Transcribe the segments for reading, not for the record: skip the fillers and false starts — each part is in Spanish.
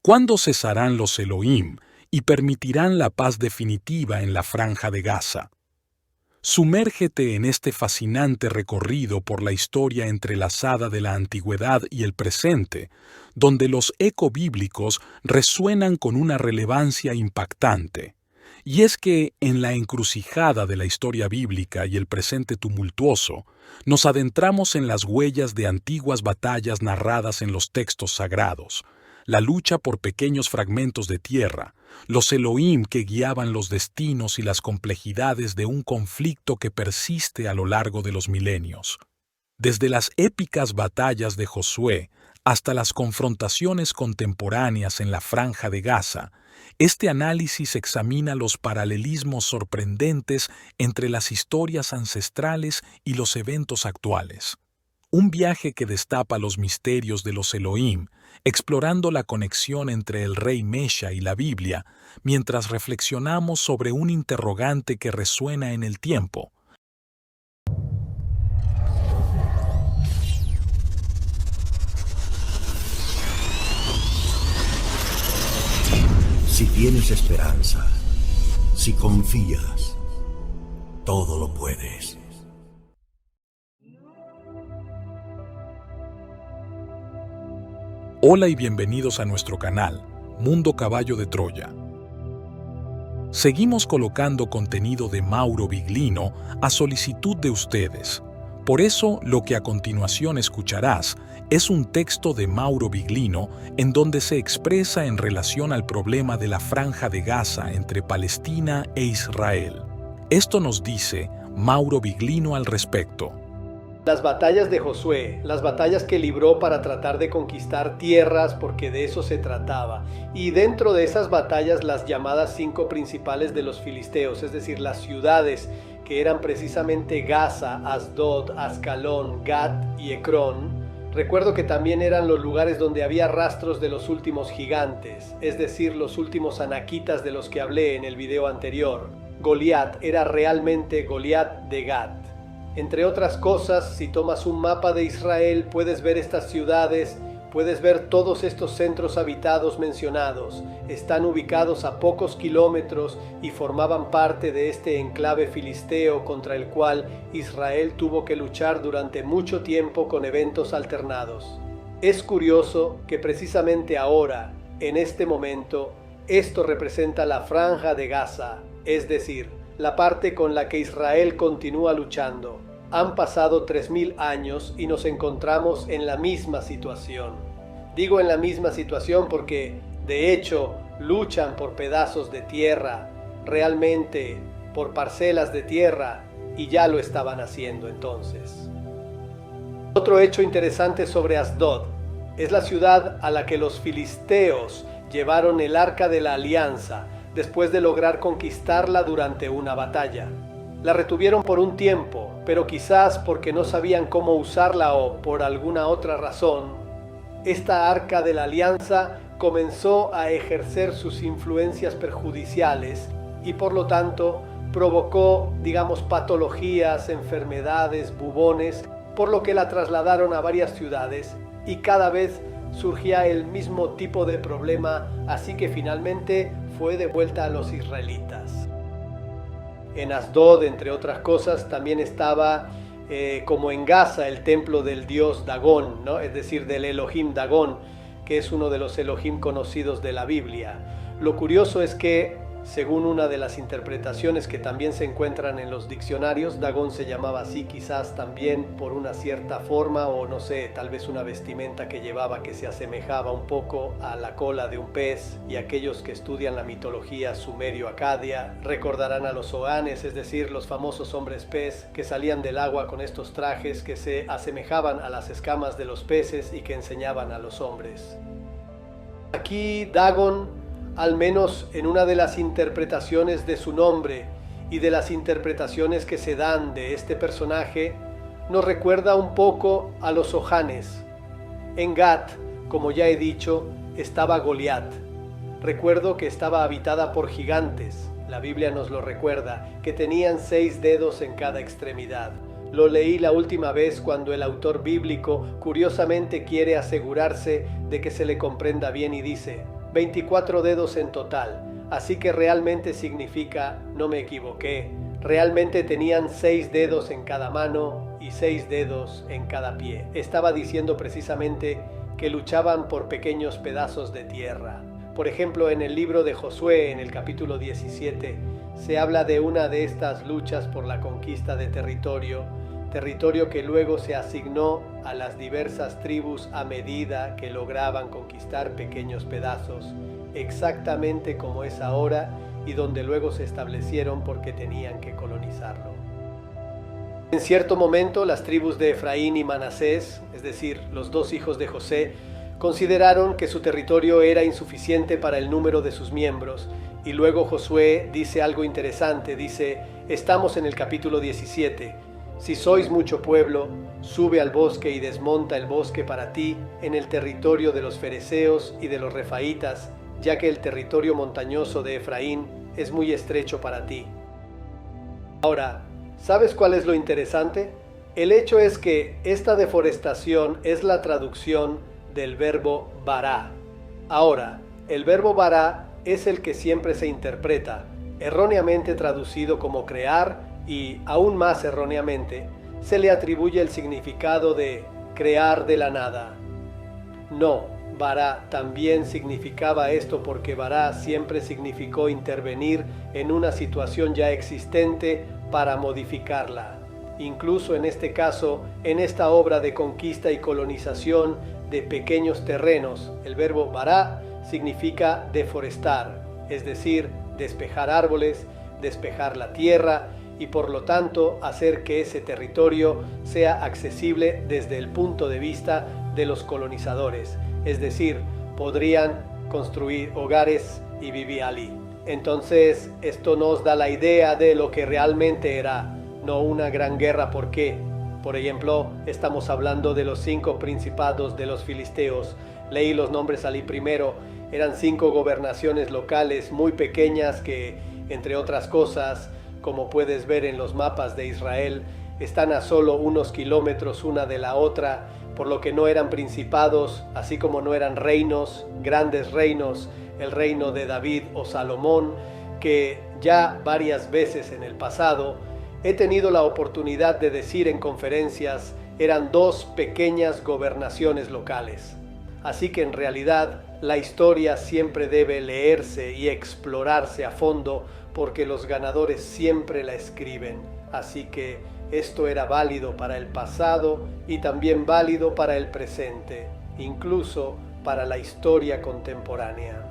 ¿Cuándo cesarán los Elohim y permitirán la paz definitiva en la Franja de Gaza? Sumérgete en este fascinante recorrido por la historia entrelazada de la antigüedad y el presente, donde los ecos bíblicos resuenan con una relevancia impactante. Y es que, en la encrucijada de la historia bíblica y el presente tumultuoso, nos adentramos en las huellas de antiguas batallas narradas en los textos sagrados, la lucha por pequeños fragmentos de tierra, los Elohim que guiaban los destinos y las complejidades de un conflicto que persiste a lo largo de los milenios. Desde las épicas batallas de Josué hasta las confrontaciones contemporáneas en la Franja de Gaza, este análisis examina los paralelismos sorprendentes entre las historias ancestrales y los eventos actuales. Un viaje que destapa los misterios de los Elohim, explorando la conexión entre el rey Mesha y la Biblia, mientras reflexionamos sobre un interrogante que resuena en el tiempo. Si tienes esperanza, si confías, todo lo puedes. Hola y bienvenidos a nuestro canal, Mundo Caballo de Troya. Seguimos colocando contenido de Mauro Biglino a solicitud de ustedes. Por eso, lo que a continuación escucharás es un texto de Mauro Biglino en donde se expresa en relación al problema de la Franja de Gaza entre Palestina e Israel. Esto nos dice Mauro Biglino al respecto. Las batallas de Josué, las batallas que libró para tratar de conquistar tierras, porque de eso se trataba. Y dentro de esas batallas las llamadas 5 principales de los filisteos, es decir, las ciudades que eran precisamente Gaza, Asdod, Ascalón, Gat y Ecrón. Recuerdo que también eran los lugares donde había rastros de los últimos gigantes, es decir, los últimos anaquitas de los que hablé en el video anterior. Goliat era realmente Goliat de Gat. Entre otras cosas, si tomas un mapa de Israel, puedes ver estas ciudades, puedes ver todos estos centros habitados mencionados. Están ubicados a pocos kilómetros y formaban parte de este enclave filisteo contra el cual Israel tuvo que luchar durante mucho tiempo con eventos alternados. Es curioso que precisamente ahora, en este momento, esto representa la Franja de Gaza, es decir, la parte con la que Israel continúa luchando. Han pasado 3000 años y nos encontramos en la misma situación. Digo en la misma situación porque, de hecho, luchan por pedazos de tierra, realmente por parcelas de tierra, y ya lo estaban haciendo entonces. Otro hecho interesante sobre Asdod es la ciudad a la que los filisteos llevaron el Arca de la Alianza después de lograr conquistarla durante una batalla. La retuvieron por un tiempo, pero quizás porque no sabían cómo usarla o por alguna otra razón, esta Arca de la Alianza comenzó a ejercer sus influencias perjudiciales y por lo tanto provocó, patologías, enfermedades, bubones, por lo que la trasladaron a varias ciudades y cada vez surgía el mismo tipo de problema, así que finalmente fue devuelta a los israelitas. En Asdod, entre otras cosas, también estaba, como en Gaza, el templo del dios Dagón, ¿no? Es decir, del Elohim Dagón, que es uno de los Elohim conocidos de la Biblia. Lo curioso es que, según una de las interpretaciones que también se encuentran en los diccionarios, Dagón se llamaba así quizás también por una cierta forma o no sé, tal vez una vestimenta que llevaba que se asemejaba un poco a la cola de un pez, y aquellos que estudian la mitología sumerio-acadia recordarán a los Oanes, es decir, los famosos hombres pez que salían del agua con estos trajes que se asemejaban a las escamas de los peces y que enseñaban a los hombres. Aquí Dagon, al menos en una de las interpretaciones de su nombre y de las interpretaciones que se dan de este personaje, nos recuerda un poco a los Ojanes. En Gat, como ya he dicho, estaba Goliat. Recuerdo que estaba habitada por gigantes, la Biblia nos lo recuerda, que tenían 6 dedos en cada extremidad. Lo leí la última vez cuando el autor bíblico curiosamente quiere asegurarse de que se le comprenda bien y dice: 24 dedos en total, así que realmente significa, no me equivoqué, realmente tenían 6 dedos en cada mano y 6 dedos en cada pie. Estaba diciendo precisamente que luchaban por pequeños pedazos de tierra. Por ejemplo, en el libro de Josué, en el capítulo 17, se habla de una de estas luchas por la conquista de territorio que luego se asignó a las diversas tribus a medida que lograban conquistar pequeños pedazos, exactamente como es ahora, y donde luego se establecieron porque tenían que colonizarlo. En cierto momento, las tribus de Efraín y Manasés, es decir, los dos hijos de José, consideraron que su territorio era insuficiente para el número de sus miembros, y luego Josué dice algo interesante, dice, estamos en el capítulo 17, si sois mucho pueblo, sube al bosque y desmonta el bosque para ti en el territorio de los fereceos y de los refaítas, ya que el territorio montañoso de Efraín es muy estrecho para ti. Ahora, ¿sabes cuál es lo interesante? El hecho es que esta deforestación es la traducción del verbo bará. Ahora, el verbo bará es el que siempre se interpreta, erróneamente traducido como crear, y aún más erróneamente, se le atribuye el significado de crear de la nada. No, bará también significaba esto porque bará siempre significó intervenir en una situación ya existente para modificarla. Incluso en este caso, en esta obra de conquista y colonización de pequeños terrenos, el verbo bará significa deforestar, es decir, despejar árboles, despejar la tierra, y por lo tanto hacer que ese territorio sea accesible desde el punto de vista de los colonizadores, es decir, podrían construir hogares y vivir allí. Entonces esto nos da la idea de lo que realmente era, no una gran guerra. ¿Por qué? Por ejemplo, estamos hablando de los 5 principados de los filisteos. Leí los nombres allí primero, eran 5 gobernaciones locales muy pequeñas que, entre otras cosas, como puedes ver en los mapas de Israel, están a solo unos kilómetros una de la otra, por lo que no eran principados, así como no eran reinos, grandes reinos, el reino de David o Salomón, que ya varias veces en el pasado he tenido la oportunidad de decir en conferencias, eran 2 pequeñas gobernaciones locales. Así que en realidad la historia siempre debe leerse y explorarse a fondo, porque los ganadores siempre la escriben. Así que esto era válido para el pasado y también válido para el presente, incluso para la historia contemporánea.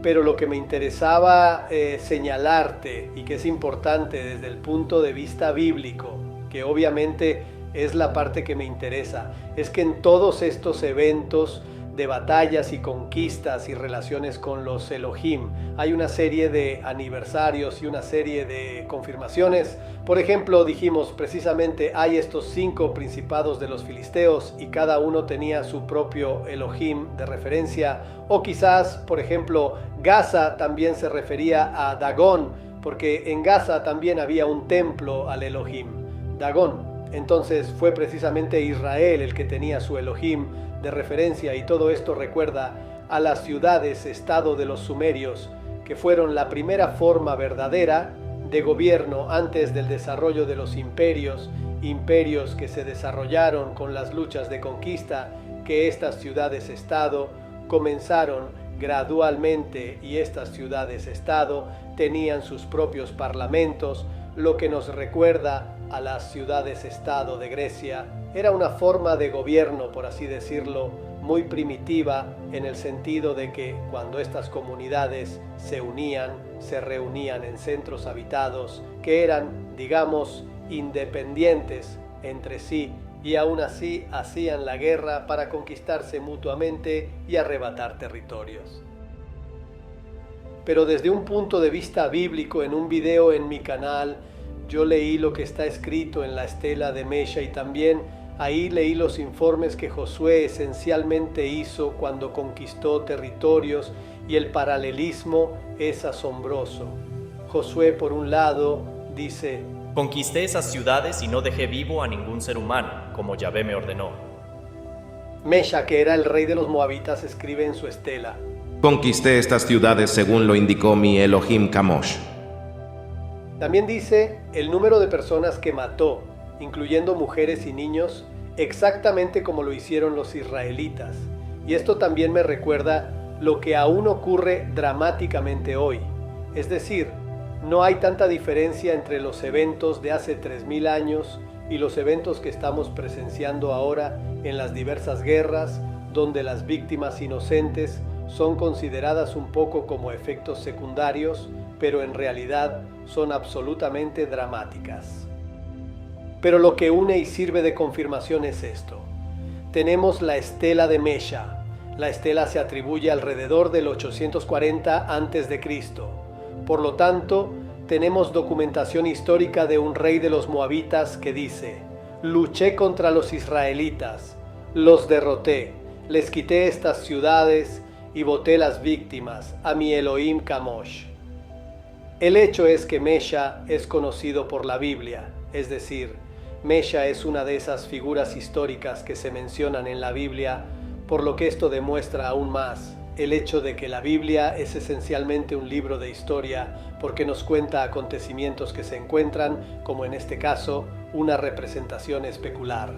Pero lo que me interesaba señalarte, y que es importante desde el punto de vista bíblico, que obviamente es la parte que me interesa, es que en todos estos eventos de batallas y conquistas y relaciones con los Elohim, hay una serie de aniversarios y una serie de confirmaciones. Por ejemplo, dijimos precisamente hay estos 5 principados de los filisteos y cada uno tenía su propio Elohim de referencia, o quizás, por ejemplo, Gaza también se refería a Dagón, porque en Gaza también había un templo al Elohim, Dagón. Entonces fue precisamente Israel el que tenía su Elohim de referencia, y todo esto recuerda a las ciudades-estado de los sumerios, que fueron la primera forma verdadera de gobierno antes del desarrollo de los imperios que se desarrollaron con las luchas de conquista, que estas ciudades-estado comenzaron gradualmente, y estas ciudades-estado tenían sus propios parlamentos, lo que nos recuerda a las ciudades-estado de Grecia. Era una forma de gobierno, por así decirlo, muy primitiva, en el sentido de que cuando estas comunidades se unían, se reunían en centros habitados que eran, digamos, independientes entre sí, y aún así hacían la guerra para conquistarse mutuamente y arrebatar territorios. Pero desde un punto de vista bíblico, en un video en mi canal, yo leí lo que está escrito en la estela de Mesha, y también ahí leí los informes que Josué esencialmente hizo cuando conquistó territorios, y el paralelismo es asombroso. Josué, por un lado, dice: conquisté esas ciudades y no dejé vivo a ningún ser humano, como Yahvé me ordenó. Mesha, que era el rey de los moabitas, escribe en su estela: Conquisté estas ciudades según lo indicó mi Elohim Kamosh. También dice el número de personas que mató, incluyendo mujeres y niños, exactamente como lo hicieron los israelitas. Y esto también me recuerda lo que aún ocurre dramáticamente hoy. Es decir, no hay tanta diferencia entre los eventos de hace 3000 años y los eventos que estamos presenciando ahora en las diversas guerras, donde las víctimas inocentes son consideradas un poco como efectos secundarios, pero en realidad son absolutamente dramáticas. Pero lo que une y sirve de confirmación es esto. Tenemos la estela de Mesha. La estela se atribuye alrededor del 840 a.C. Por lo tanto, tenemos documentación histórica de un rey de los moabitas que dice: luché contra los israelitas, los derroté, les quité estas ciudades y boté las víctimas a mi Elohim Kamosh. El hecho es que Mesha es conocido por la Biblia, es decir, Mesha es una de esas figuras históricas que se mencionan en la Biblia, por lo que esto demuestra aún más el hecho de que la Biblia es esencialmente un libro de historia, porque nos cuenta acontecimientos que se encuentran, como en este caso, una representación especular.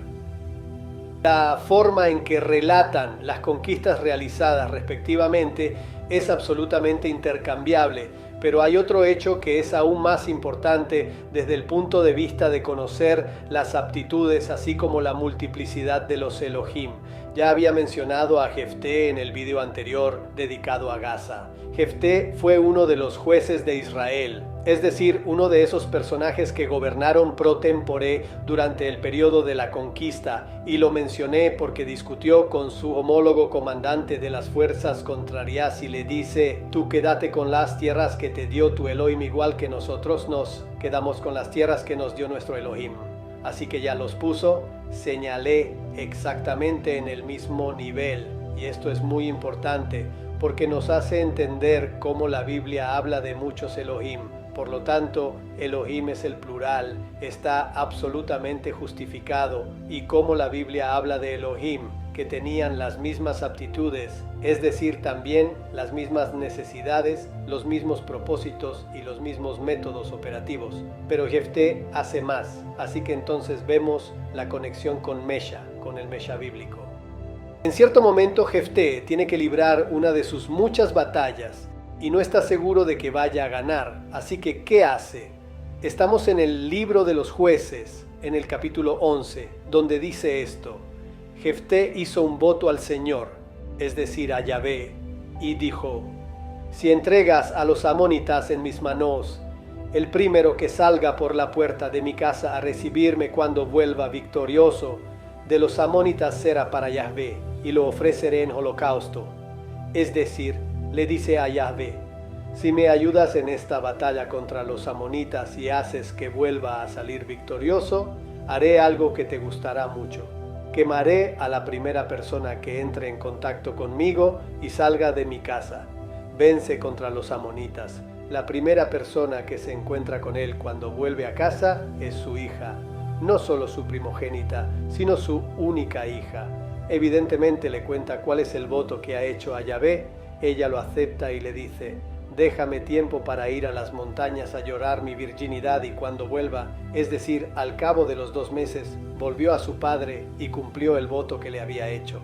La forma en que relatan las conquistas realizadas respectivamente es absolutamente intercambiable, pero hay otro hecho que es aún más importante desde el punto de vista de conocer las aptitudes así como la multiplicidad de los Elohim. Ya había mencionado a Jefté en el video anterior dedicado a Gaza. Jefté fue uno de los jueces de Israel, es decir, uno de esos personajes que gobernaron pro tempore durante el periodo de la conquista, y lo mencioné porque discutió con su homólogo comandante de las fuerzas contrarias y le dice: tú quédate con las tierras que te dio tu Elohim, igual que nosotros nos quedamos con las tierras que nos dio nuestro Elohim. Así que ya los puso, señalé exactamente en el mismo nivel, y esto es muy importante porque nos hace entender cómo la Biblia habla de muchos Elohim. Por lo tanto, Elohim es el plural, está absolutamente justificado, y cómo la Biblia habla de Elohim, que tenían las mismas aptitudes, es decir, también las mismas necesidades, los mismos propósitos y los mismos métodos operativos. Pero Jefté hace más, así que entonces vemos la conexión con Mesha, con el Mesha bíblico. En cierto momento Jefté tiene que librar una de sus muchas batallas y no está seguro de que vaya a ganar, así que ¿qué hace? Estamos en el libro de los jueces, en el capítulo 11, donde dice esto: Jefté hizo un voto al Señor, es decir, a Yahvé, y dijo: si entregas a los amonitas en mis manos, el primero que salga por la puerta de mi casa a recibirme cuando vuelva victorioso de los amonitas será para Yahvé, y lo ofreceré en holocausto. Es decir, le dice a Yahvé: si me ayudas en esta batalla contra los amonitas y haces que vuelva a salir victorioso, haré algo que te gustará mucho. Quemaré a la primera persona que entre en contacto conmigo y salga de mi casa. Vence contra los amonitas. La primera persona que se encuentra con él cuando vuelve a casa es su hija, no solo su primogénita, sino su única hija. Evidentemente le cuenta cuál es el voto que ha hecho a Yahvé. Ella lo acepta y le dice: déjame tiempo para ir a las montañas a llorar mi virginidad, y cuando vuelva, es decir, al cabo de los 2 meses, volvió a su padre y cumplió el voto que le había hecho.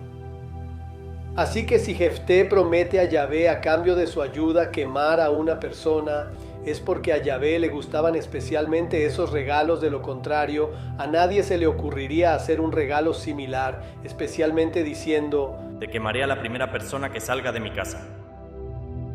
Así que si Jefté promete a Yahvé a cambio de su ayuda quemar a una persona, es porque a Yahvé le gustaban especialmente esos regalos. De lo contrario, a nadie se le ocurriría hacer un regalo similar, especialmente diciendo: te quemaré a la primera persona que salga de mi casa.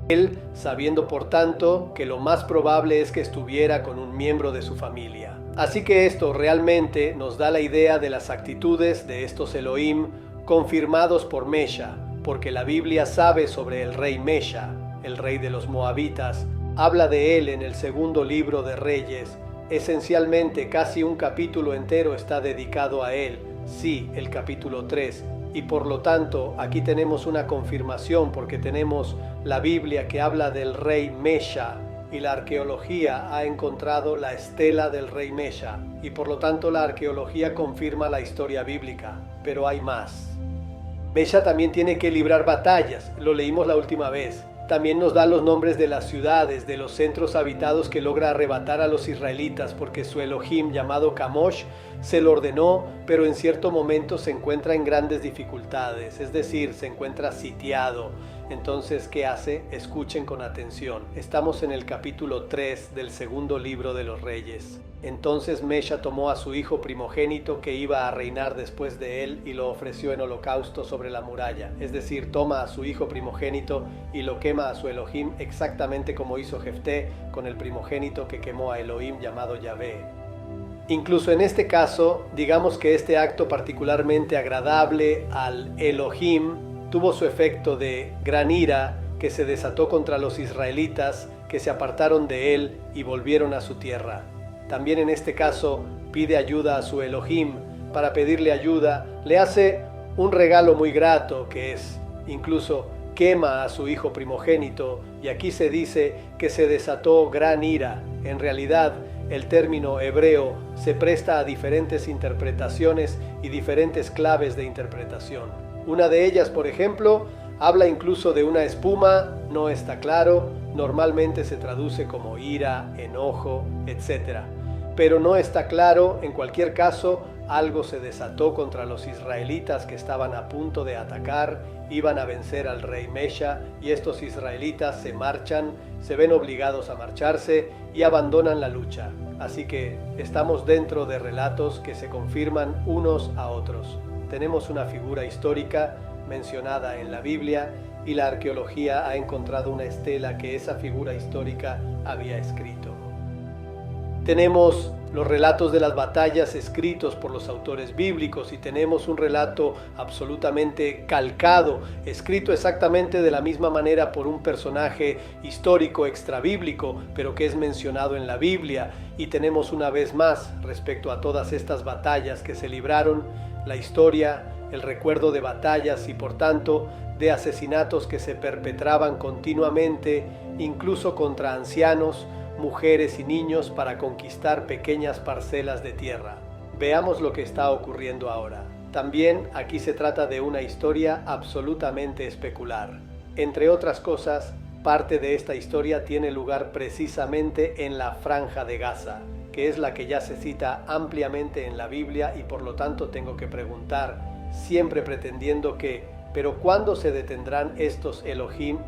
Él, sabiendo por tanto que lo más probable es que estuviera con un miembro de su familia. Así que esto realmente nos da la idea de las actitudes de estos Elohim confirmados por Mesha, porque la Biblia sabe sobre el rey Mesha, el rey de los moabitas. Habla de él en el segundo libro de Reyes. Esencialmente casi un capítulo entero está dedicado a él, sí, el capítulo 3, y por lo tanto aquí tenemos una confirmación porque tenemos la Biblia que habla del rey Mesha, y la arqueología ha encontrado la estela del rey Mesha, y por lo tanto la arqueología confirma la historia bíblica, pero hay más. Mesha también tiene que librar batallas, lo leímos la última vez. También nos da los nombres de las ciudades, de los centros habitados que logra arrebatar a los israelitas, porque su Elohim, llamado Kamosh, se lo ordenó, pero en cierto momento se encuentra en grandes dificultades, es decir, se encuentra sitiado. Entonces, ¿qué hace? Escuchen con atención. Estamos en el capítulo 3 del segundo libro de los Reyes. Entonces Mesha tomó a su hijo primogénito que iba a reinar después de él y lo ofreció en holocausto sobre la muralla. Es decir, toma a su hijo primogénito y lo quema a su Elohim exactamente como hizo Jefté con el primogénito que quemó a Elohim llamado Yahvé. Incluso en este caso, digamos que este acto particularmente agradable al Elohim tuvo su efecto de gran ira que se desató contra los israelitas que se apartaron de él y volvieron a su tierra. También en este caso pide ayuda a su Elohim. Para pedirle ayuda le hace un regalo muy grato, que es incluso quema a su hijo primogénito, y aquí se dice que se desató gran ira. En realidad el término hebreo se presta a diferentes interpretaciones y diferentes claves de interpretación. Una de ellas, por ejemplo, habla incluso de una espuma, no está claro, normalmente se traduce como ira, enojo, etc. Pero no está claro, en cualquier caso, algo se desató contra los israelitas que estaban a punto de atacar, iban a vencer al rey Mesha, y estos israelitas se marchan, se ven obligados a marcharse y abandonan la lucha. Así que estamos dentro de relatos que se confirman unos a otros. Tenemos una figura histórica mencionada en la Biblia y la arqueología ha encontrado una estela que esa figura histórica había escrito. Tenemos los relatos de las batallas escritos por los autores bíblicos y tenemos un relato absolutamente calcado, escrito exactamente de la misma manera por un personaje histórico extrabíblico, pero que es mencionado en la Biblia. Y tenemos una vez más, respecto a todas estas batallas que se libraron, la historia, el recuerdo de batallas y por tanto de asesinatos que se perpetraban continuamente, incluso contra ancianos, mujeres y niños para conquistar pequeñas parcelas de tierra. Veamos lo que está ocurriendo ahora. También aquí se trata de una historia absolutamente especular. Entre otras cosas, parte de esta historia tiene lugar precisamente en la Franja de Gaza, que es la que ya se cita ampliamente en la Biblia y por lo tanto tengo que preguntar, siempre pretendiendo que, ¿pero cuándo se detendrán estos Elohim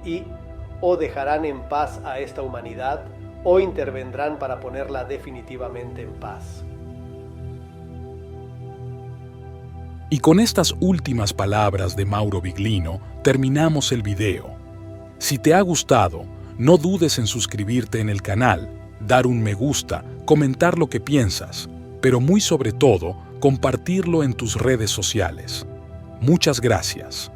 o dejarán en paz a esta humanidad? ¿O intervendrán para ponerla definitivamente en paz? Y con estas últimas palabras de Mauro Biglino terminamos el video. Si te ha gustado, no dudes en suscribirte en el canal, dar un me gusta, comentar lo que piensas, pero muy sobre todo, compartirlo en tus redes sociales. Muchas gracias.